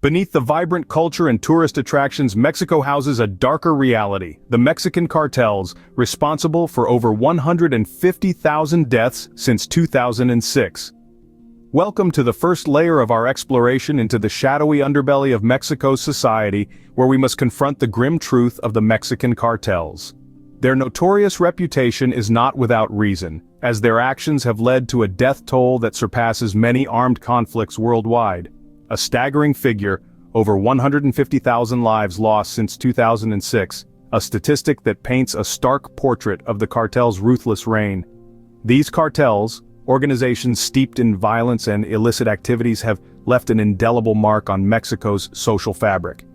Beneath the vibrant culture and tourist attractions, Mexico houses a darker reality: the Mexican cartels, responsible for over 150,000 deaths since 2006. Welcome to the first layer of our exploration into the shadowy underbelly of Mexico's society, where we must confront the grim truth of the Mexican cartels. Their notorious reputation is not without reason, as their actions have led to a death toll that surpasses many armed conflicts worldwide. A staggering figure: over 150,000 lives lost since 2006, a statistic that paints a stark portrait of the cartel's ruthless reign. These cartels, organizations steeped in violence and illicit activities, have left an indelible mark on Mexico's social fabric.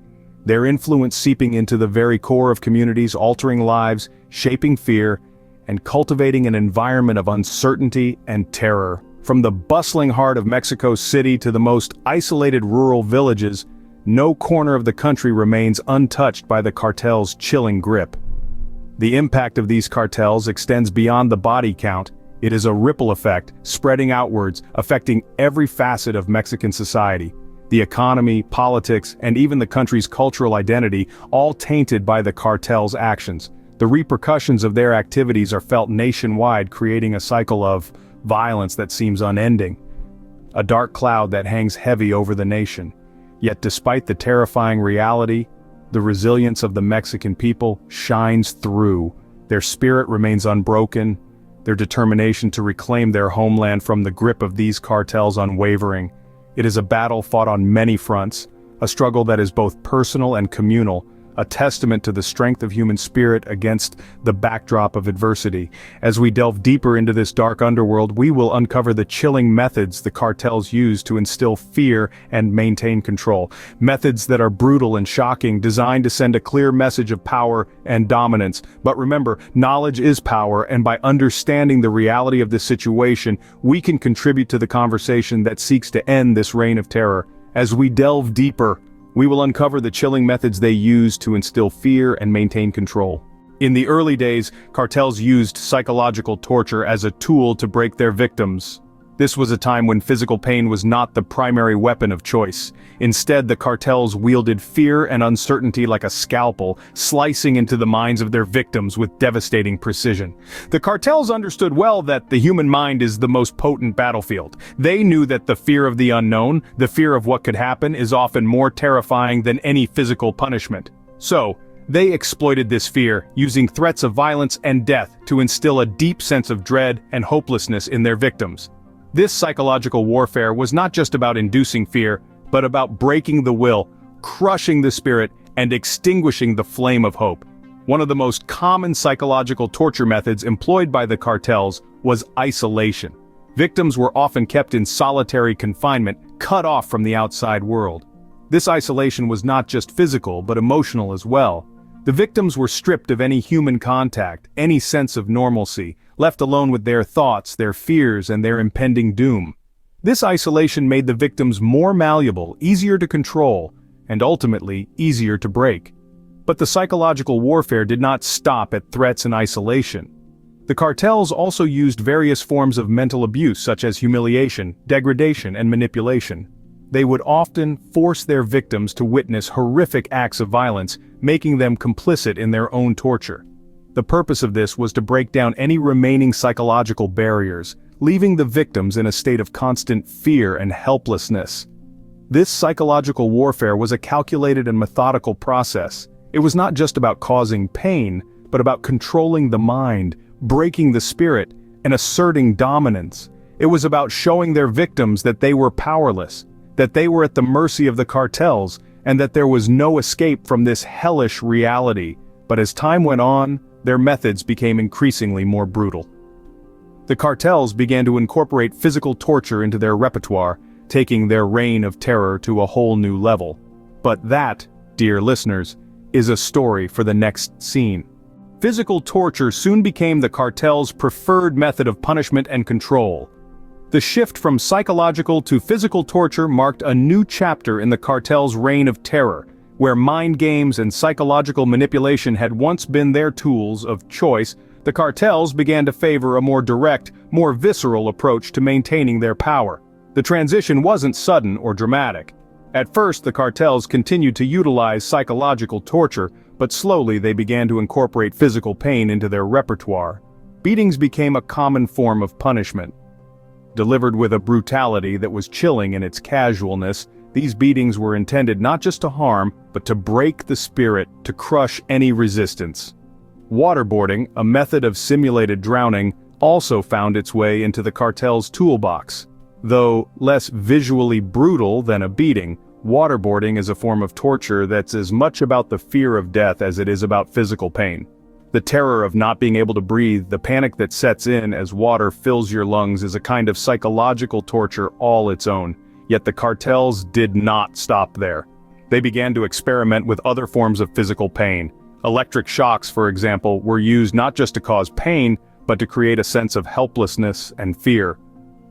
Their influence seeping into the very core of communities, altering lives, shaping fear, and cultivating an environment of uncertainty and terror. From the bustling heart of Mexico City to the most isolated rural villages, no corner of the country remains untouched by the cartel's chilling grip. The impact of these cartels extends beyond the body count. It is a ripple effect, spreading outwards, affecting every facet of Mexican society. The economy, politics, and even the country's cultural identity, all tainted by the cartel's actions. The repercussions of their activities are felt nationwide, creating a cycle of violence that seems unending. A dark cloud that hangs heavy over the nation. Yet despite the terrifying reality, the resilience of the Mexican people shines through. Their spirit remains unbroken, their determination to reclaim their homeland from the grip of these cartels unwavering. It is a battle fought on many fronts, a struggle that is both personal and communal, a testament to the strength of human spirit against the backdrop of adversity. As we delve deeper into this dark underworld, we will uncover the chilling methods the cartels use to instill fear and maintain control. Methods that are brutal and shocking, designed to send a clear message of power and dominance. But remember, knowledge is power, and by understanding the reality of this situation, we can contribute to the conversation that seeks to end this reign of terror. As we delve deeper, we will uncover the chilling methods they use to instill fear and maintain control. In the early days, cartels used psychological torture as a tool to break their victims. This was a time when physical pain was not the primary weapon of choice. Instead, the cartels wielded fear and uncertainty like a scalpel, slicing into the minds of their victims with devastating precision. The cartels understood well that the human mind is the most potent battlefield. They knew that the fear of the unknown, the fear of what could happen, is often more terrifying than any physical punishment. So, they exploited this fear, using threats of violence and death to instill a deep sense of dread and hopelessness in their victims. This psychological warfare was not just about inducing fear, but about breaking the will, crushing the spirit, and extinguishing the flame of hope. One of the most common psychological torture methods employed by the cartels was isolation. Victims were often kept in solitary confinement, cut off from the outside world. This isolation was not just physical, but emotional as well. The victims were stripped of any human contact, any sense of normalcy, left alone with their thoughts, their fears, and their impending doom. This isolation made the victims more malleable, easier to control, and ultimately easier to break. But the psychological warfare did not stop at threats and isolation. The cartels also used various forms of mental abuse, such as humiliation, degradation, and manipulation. They would often force their victims to witness horrific acts of violence, making them complicit in their own torture. The purpose of this was to break down any remaining psychological barriers, leaving the victims in a state of constant fear and helplessness. This psychological warfare was a calculated and methodical process. It was not just about causing pain, but about controlling the mind, breaking the spirit, and asserting dominance. It was about showing their victims that they were powerless, that they were at the mercy of the cartels, and that there was no escape from this hellish reality. But as time went on, their methods became increasingly more brutal. The cartels began to incorporate physical torture into their repertoire, taking their reign of terror to a whole new level. But that, dear listeners, is a story for the next scene. Physical torture soon became the cartel's preferred method of punishment and control. The shift from psychological to physical torture marked a new chapter in the cartel's reign of terror, where mind games and psychological manipulation had once been their tools of choice. The cartels began to favor a more direct, more visceral approach to maintaining their power. The transition wasn't sudden or dramatic. At first, the cartels continued to utilize psychological torture, but slowly they began to incorporate physical pain into their repertoire. Beatings became a common form of punishment. Delivered with a brutality that was chilling in its casualness, these beatings were intended not just to harm, but to break the spirit, to crush any resistance. Waterboarding, a method of simulated drowning, also found its way into the cartel's toolbox. Though less visually brutal than a beating, waterboarding is a form of torture that's as much about the fear of death as it is about physical pain. The terror of not being able to breathe, the panic that sets in as water fills your lungs is a kind of psychological torture all its own. Yet the cartels did not stop there. They began to experiment with other forms of physical pain. Electric shocks, for example, were used not just to cause pain, but to create a sense of helplessness and fear.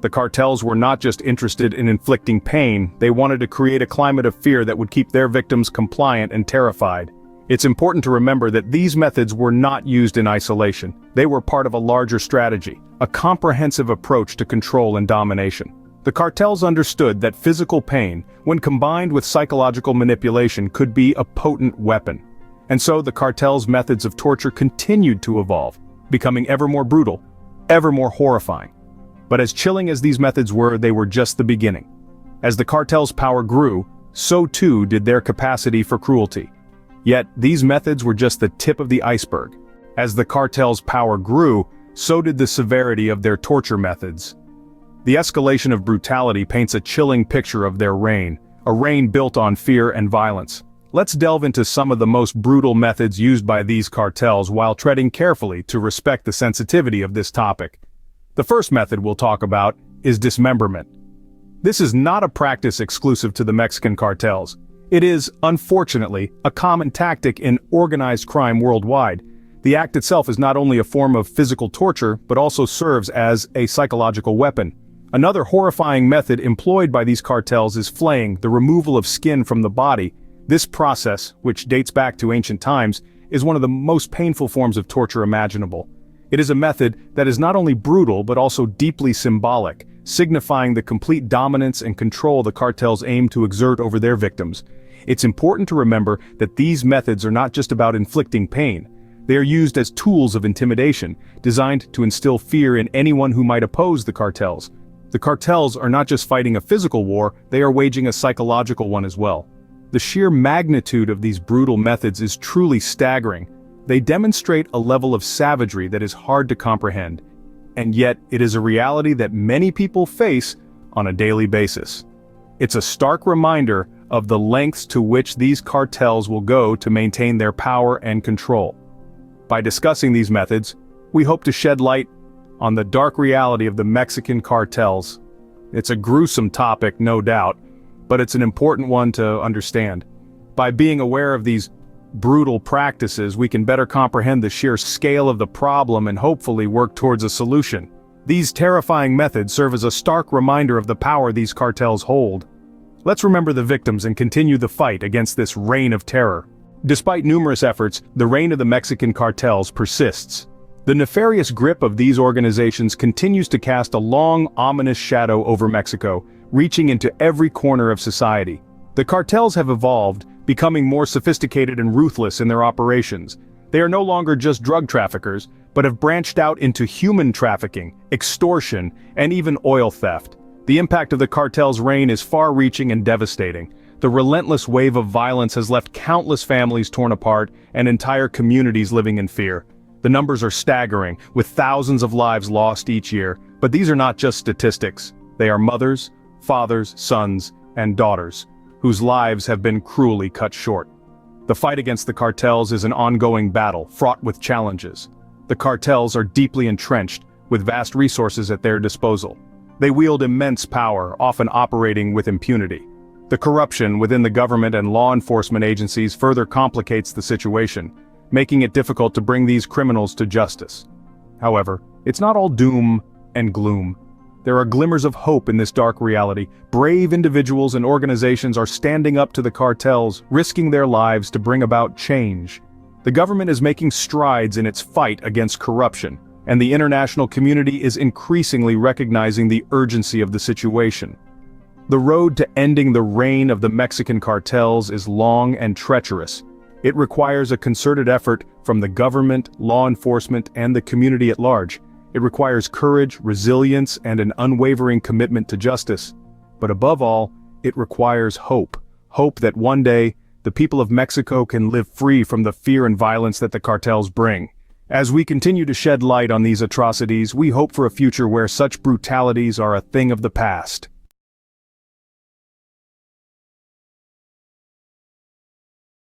The cartels were not just interested in inflicting pain, they wanted to create a climate of fear that would keep their victims compliant and terrified. It's important to remember that these methods were not used in isolation. They were part of a larger strategy, a comprehensive approach to control and domination. The cartels understood that physical pain, when combined with psychological manipulation, could be a potent weapon. And so the cartel's methods of torture continued to evolve, becoming ever more brutal, ever more horrifying. But as chilling as these methods were, they were just the beginning. As the cartel's power grew, so too did their capacity for cruelty. Yet, these methods were just the tip of the iceberg. As the cartel's power grew, so did the severity of their torture methods. The escalation of brutality paints a chilling picture of their reign, a reign built on fear and violence. Let's delve into some of the most brutal methods used by these cartels while treading carefully to respect the sensitivity of this topic. The first method we'll talk about is dismemberment. This is not a practice exclusive to the Mexican cartels. It is, unfortunately, a common tactic in organized crime worldwide. The act itself is not only a form of physical torture, but also serves as a psychological weapon. Another horrifying method employed by these cartels is flaying, the removal of skin from the body. This process, which dates back to ancient times, is one of the most painful forms of torture imaginable. It is a method that is not only brutal but also deeply symbolic, signifying the complete dominance and control the cartels aim to exert over their victims. It's important to remember that these methods are not just about inflicting pain. They are used as tools of intimidation, designed to instill fear in anyone who might oppose the cartels. The cartels are not just fighting a physical war, they are waging a psychological one as well. The sheer magnitude of these brutal methods is truly staggering. They demonstrate a level of savagery that is hard to comprehend. And yet, it is a reality that many people face on a daily basis. It's a stark reminder of the lengths to which these cartels will go to maintain their power and control. By discussing these methods, we hope to shed light on the dark reality of the Mexican cartels. It's a gruesome topic, no doubt, but it's an important one to understand. By being aware of these brutal practices, we can better comprehend the sheer scale of the problem and hopefully work towards a solution. These terrifying methods serve as a stark reminder of the power these cartels hold. Let's remember the victims and continue the fight against this reign of terror. Despite numerous efforts, the reign of the Mexican cartels persists. The nefarious grip of these organizations continues to cast a long, ominous shadow over Mexico, reaching into every corner of society. The cartels have evolved, becoming more sophisticated and ruthless in their operations. They are no longer just drug traffickers, but have branched out into human trafficking, extortion, and even oil theft. The impact of the cartel's reign is far-reaching and devastating. The relentless wave of violence has left countless families torn apart and entire communities living in fear. The numbers are staggering, with thousands of lives lost each year, but these are not just statistics. They are mothers, fathers, sons, and daughters, whose lives have been cruelly cut short. The fight against the cartels is an ongoing battle, fraught with challenges. The cartels are deeply entrenched, with vast resources at their disposal. They wield immense power, often operating with impunity. The corruption within the government and law enforcement agencies further complicates the situation, making it difficult to bring these criminals to justice. However, it's not all doom and gloom. There are glimmers of hope in this dark reality. Brave individuals and organizations are standing up to the cartels, risking their lives to bring about change. The government is making strides in its fight against corruption, and the international community is increasingly recognizing the urgency of the situation. The road to ending the reign of the Mexican cartels is long and treacherous. It requires a concerted effort from the government, law enforcement, and the community at large. It requires courage, resilience, and an unwavering commitment to justice. But above all, it requires hope. Hope that one day, the people of Mexico can live free from the fear and violence that the cartels bring. As we continue to shed light on these atrocities, we hope for a future where such brutalities are a thing of the past.